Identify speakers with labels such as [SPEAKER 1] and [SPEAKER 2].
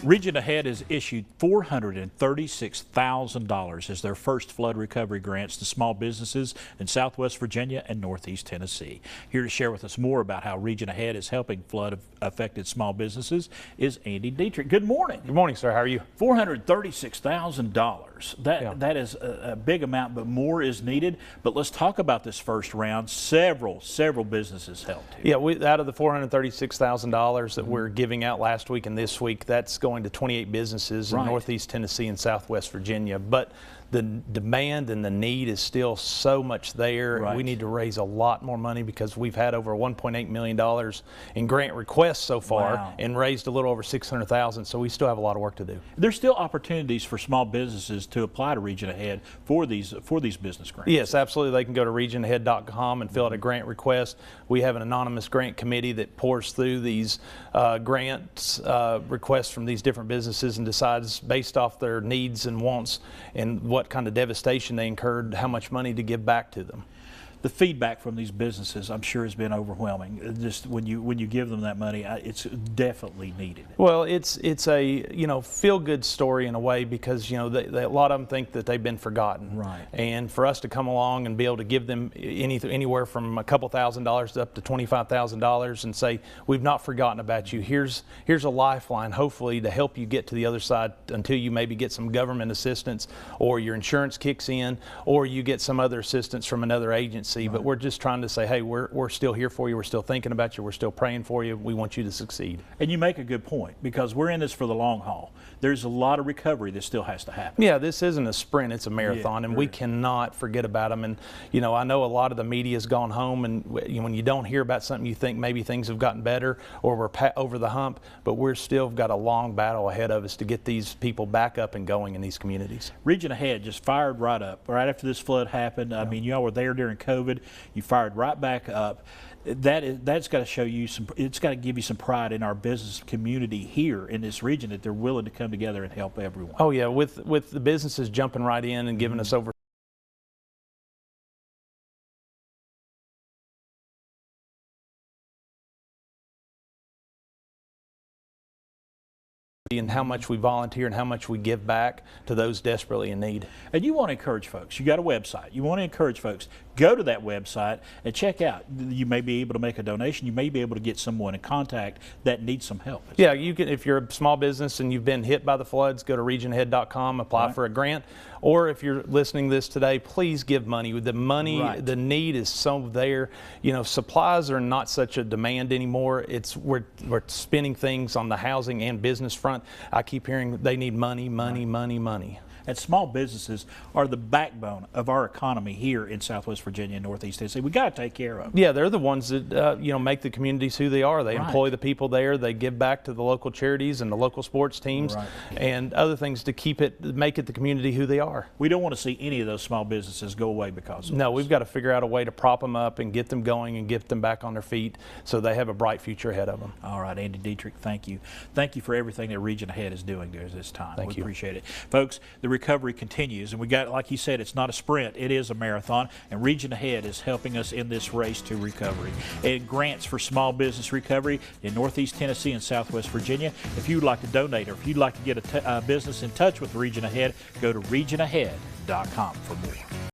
[SPEAKER 1] Region A.H.E.A.D has issued $436,000 as their first flood recovery grants to small businesses in Southwest Virginia and Northeast Tennessee. Here to share with us more about how Region A.H.E.A.D is helping flood-affected small businesses is Andy Dietrich. Good morning.
[SPEAKER 2] Good morning, sir. How are you?
[SPEAKER 1] $436,000. That is a big amount, but more is needed. But let's talk about this first round. Several businesses helped here.
[SPEAKER 2] Yeah, out of the $436,000 that we're giving out last week and this week, that's going to 28 businesses in Northeast Tennessee and Southwest Virginia. But the demand and the need is still so much there. We need to raise a lot more money because we've had over $1.8 million in grant requests so far and raised a little over $600,000. So we still have a lot of work to do.
[SPEAKER 1] There's still opportunities for small businesses to apply to Region A.H.E.A.D for these business grants.
[SPEAKER 2] Yes, absolutely. They can go to region-A.H.E.A.D.com and fill out a grant request. We have an anonymous grant committee that pours through these grants requests from these different businesses and decides based off their needs and wants and what kind of devastation they incurred, how much money to give back to them.
[SPEAKER 1] The feedback from these businesses, I'm sure, has been overwhelming. Just when you give them that money, it's definitely needed.
[SPEAKER 2] Well, it's a feel-good story in a way because a lot of them think that they've been forgotten. Right. And for us to come along and be able to give them anywhere from a couple $1,000s up to $25,000 and say we've not forgotten about you. Here's a lifeline, hopefully, to help you get to the other side until you maybe get some government assistance or your insurance kicks in or you get some other assistance from another agency. But we're just trying to say, hey, we're still here for you. We're still thinking about you. We're still praying for you. We want you to succeed.
[SPEAKER 1] And you make a good point because we're in this for the long haul. There's a lot of recovery that still has to happen.
[SPEAKER 2] Yeah, this isn't a sprint. It's a marathon, and we cannot forget about them. And, I know a lot of the media has gone home, and when you don't hear about something, you think maybe things have gotten better or we're over the hump, but we're still got a long battle ahead of us to get these people back up and going in these communities.
[SPEAKER 1] Region A.H.E.A.D just fired right up right after this flood happened. I mean, y'all were there during COVID. You fired right back up. That's got to show you it's got to give you some pride in our business community here in this region that they're willing to come together and help everyone.
[SPEAKER 2] Oh yeah, with the businesses jumping right in and giving us over and how much we volunteer and how much we give back to those desperately in need.
[SPEAKER 1] And you want to encourage folks. You got a website. You want to encourage folks. Go to that website and check out. You may be able to make a donation. You may be able to get someone in contact that needs some help.
[SPEAKER 2] Yeah, you can. If you're a small business and you've been hit by the floods, go to region-A.H.E.A.D.com, apply for a grant. Or if you're listening to this today, please give money. The money, the need is so there. Supplies are not such a demand anymore. We're spending things on the housing and business front. I keep hearing they need money, money, money, money.
[SPEAKER 1] And small businesses are the backbone of our economy here in Southwest Virginia and Northeast Tennessee. We got to take care of them.
[SPEAKER 2] Yeah, they're the ones that make the communities who they are. They employ the people there. They give back to the local charities and the local sports teams and other things to make it the community who they are.
[SPEAKER 1] We don't want to see any of those small businesses go away because of
[SPEAKER 2] this. We've got to figure out a way to prop them up and get them going and get them back on their feet so they have a bright future ahead of them.
[SPEAKER 1] All right, Andy Dietrich, thank you. Thank you for everything that Region A.H.E.A.D is doing during this time.
[SPEAKER 2] Thank you.
[SPEAKER 1] We appreciate it. Folks, the recovery continues, and we got, like you said, it's not a sprint, it is a marathon, and Region A.H.E.A.D is helping us in this race to recovery. And grants for small business recovery in Northeast Tennessee and Southwest Virginia. If you would like to donate or if you'd like to get a business in touch with Region A.H.E.A.D, go to region-A.H.E.A.D.com for more.